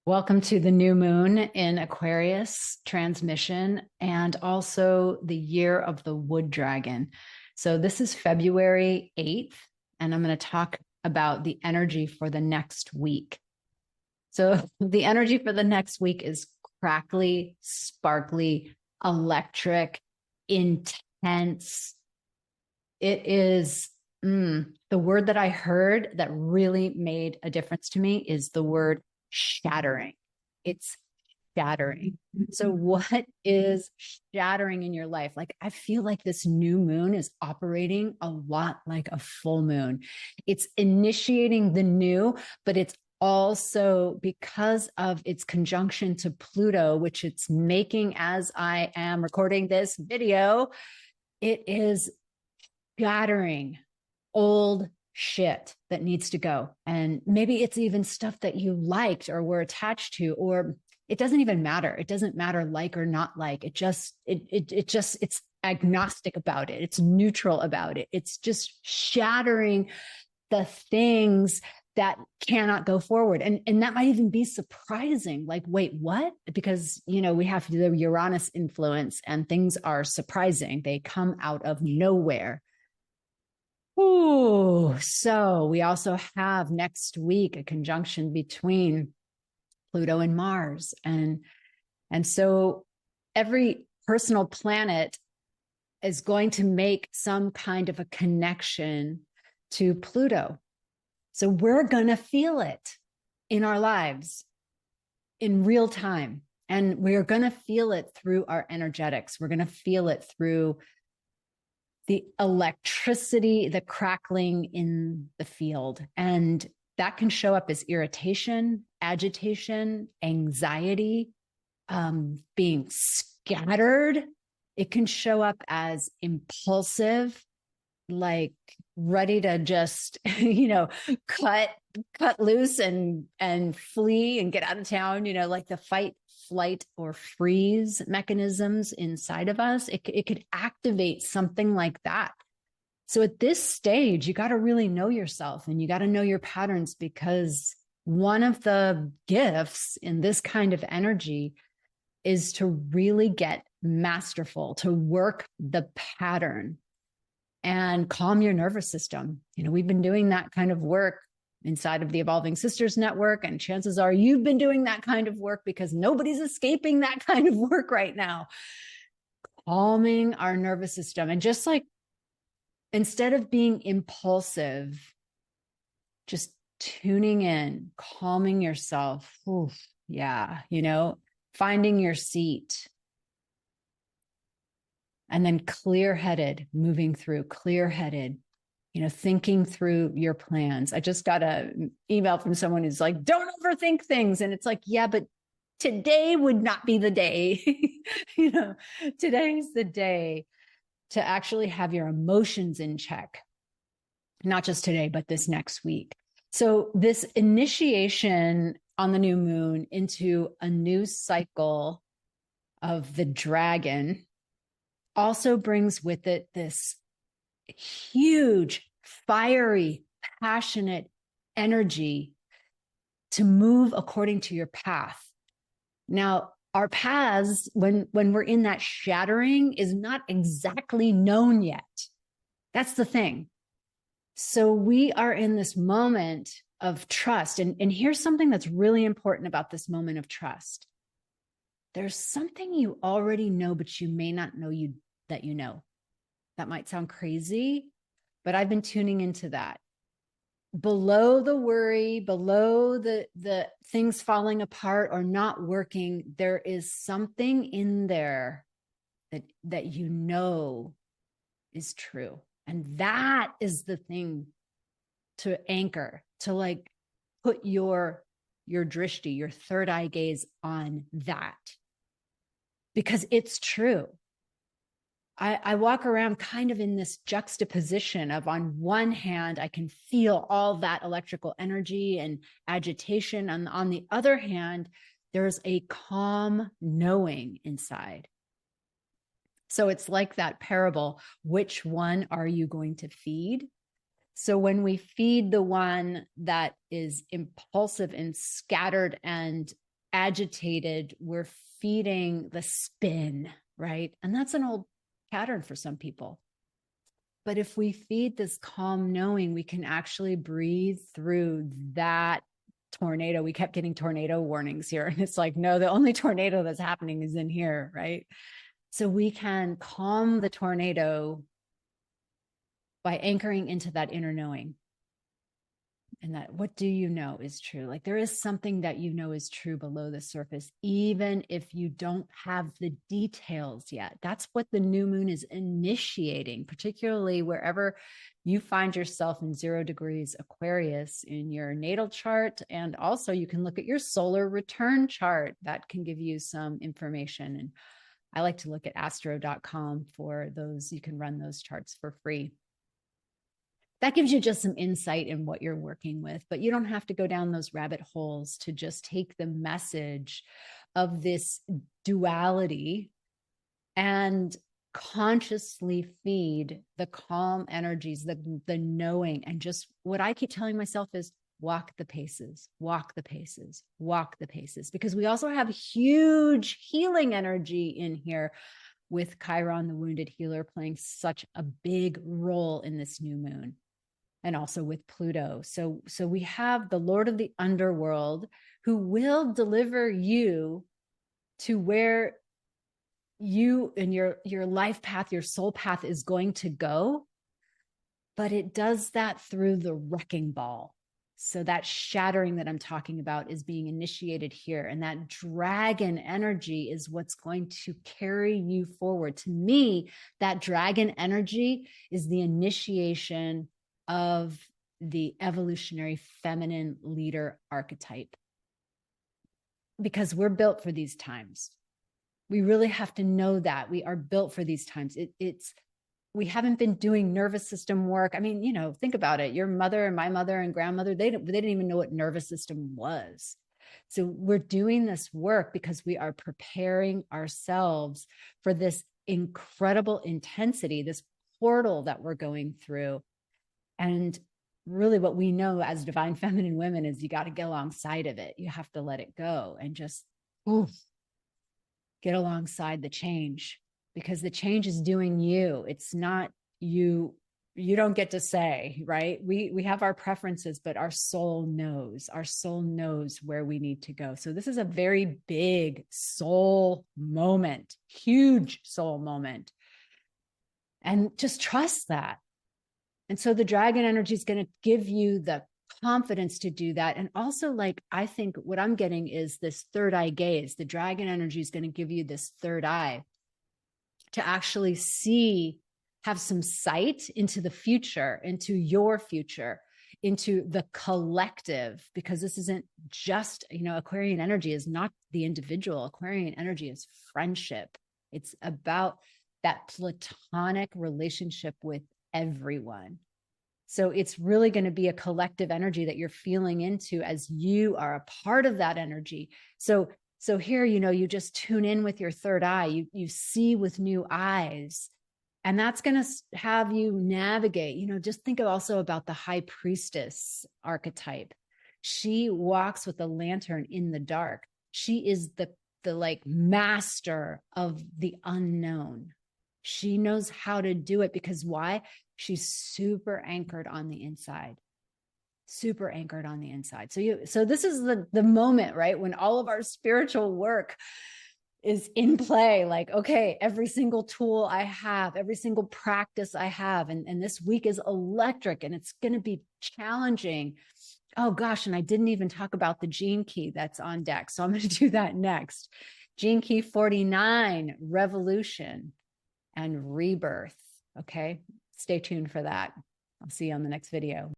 Welcome to the new moon in Aquarius transmission and also the year of the wood dragon. So this is February 8th, and I'm going to talk about the energy for the next week. So the energy for the next week is crackly, sparkly, electric, intense. It is the word that I heard that really made a difference to me is the word shattering. It's shattering. So what is shattering in your life? Like, I feel like this new moon is operating a lot like a full moon. It's initiating the new, but it's also because of its conjunction to Pluto, which it's making as I am recording this video, it is shattering old shit that needs to go. And maybe it's even stuff that you liked or were attached to, or it doesn't even matter. It doesn't matter like or not like. It's agnostic about it. It's neutral about it. It's just shattering the things that cannot go forward. And that might even be surprising. Like, wait, what? Because, we have the Uranus influence and things are surprising. They come out of nowhere. Ooh, so we also have next week a conjunction between Pluto and Mars. And so every personal planet is going to make some kind of a connection to Pluto. So we're going to feel it in our lives in real time. And we're going to feel it through our energetics. We're going to feel it through the electricity, the crackling in the field. And that can show up as irritation, agitation, anxiety, being scattered. It can show up as impulsive, like ready to just, cut loose and flee and get out of town, like the fight, flight, or freeze mechanisms inside of us. It could activate something like that. So at this stage, you got to really know yourself and you got to know your patterns, because one of the gifts in this kind of energy is to really get masterful, to work the pattern and calm your nervous system. We've been doing that kind of work inside of the Evolving Sisters Network, and chances are you've been doing that kind of work, because nobody's escaping that kind of work right now. Calming our nervous system, and just like, instead of being impulsive, just tuning in, calming yourself. Oof, yeah, finding your seat. And then clear-headed, moving through, clear-headed, thinking through your plans. I just got an email from someone who's like, don't overthink things. And it's like, yeah, but today would not be the day. Today's the day to actually have your emotions in check. Not just today, but this next week. So this initiation on the new moon into a new cycle of the dragon also brings with it this huge, fiery, passionate energy to move according to your path. Now, our paths, when we're in that shattering, is not exactly known yet. That's the thing. So we are in this moment of trust. And here's something that's really important about this moment of trust. There's something you already know, but you may not know that you know. That might sound crazy, but I've been tuning into that. Below the worry, below the things falling apart or not working, there is something in there that is true. And that is the thing to anchor, to like put your drishti, your third eye gaze on that, because it's true. I walk around kind of in this juxtaposition of, on one hand, I can feel all that electrical energy and agitation. And on the other hand, there's a calm knowing inside. So it's like that parable, which one are you going to feed? So when we feed the one that is impulsive and scattered and agitated, we're feeding the spin, right? And that's an old pattern for some people. But if we feed this calm knowing, we can actually breathe through that tornado. We kept getting tornado warnings here. And it's like, no, the only tornado that's happening is in here, right? So we can calm the tornado by anchoring into that inner knowing. And that what do you know is true? Like there is something that you know is true below the surface, even if you don't have the details yet. That's what the new moon is initiating, particularly wherever you find yourself in 0 degrees Aquarius in your natal chart. And also you can look at your solar return chart. That can give you some information. And I like to look at astro.com for those. You can run those charts for free. That gives you just some insight in what you're working with, but you don't have to go down those rabbit holes to just take the message of this duality and consciously feed the calm energies, the knowing, and just what I keep telling myself is walk the paces, walk the paces, walk the paces, because we also have huge healing energy in here with Chiron, the wounded healer, playing such a big role in this new moon. And also with Pluto. So we have the Lord of the underworld who will deliver you to where you and your life path, your soul path is going to go. But it does that through the wrecking ball. So that shattering that I'm talking about is being initiated here. And that dragon energy is what's going to carry you forward. To me, that dragon energy is the initiation of the evolutionary feminine leader archetype, because we're built for these times. We really have to know that we are built for these times. We haven't been doing nervous system work. I mean, think about it. Your mother and my mother and grandmother, they didn't even know what nervous system was. So we're doing this work because we are preparing ourselves for this incredible intensity, this portal that we're going through. And really what we know as divine feminine women is you got to get alongside of it. You have to let it go and just get alongside the change, because the change is doing you. It's not you. You don't get to say, right? We have our preferences, but our soul knows. Our soul knows where we need to go. So this is a very big soul moment, huge soul moment. And just trust that. And so the dragon energy is going to give you the confidence to do that. And also, I think what I'm getting is this third eye gaze. The dragon energy is going to give you this third eye to actually see, have some sight into the future, into your future, into the collective, because this isn't just, Aquarian energy is not the individual. Aquarian energy is friendship. It's about that platonic relationship with everyone. So it's really going to be a collective energy that you're feeling into as you are a part of that energy. So here, you just tune in with your third eye, you see with new eyes, and that's going to have you navigate, just think also about the high priestess archetype. She walks with a lantern in the dark. She is the master of the unknown. She knows how to do it because why? She's super anchored on the inside. Super anchored on the inside. So this is the moment, right? When all of our spiritual work is in play. Okay, every single tool I have, every single practice I have, and this week is electric and it's going to be challenging. Oh gosh, and I didn't even talk about the gene key that's on deck. So I'm going to do that next. Gene key 49, revolution and rebirth. Okay, stay tuned for that. I'll see you on the next video.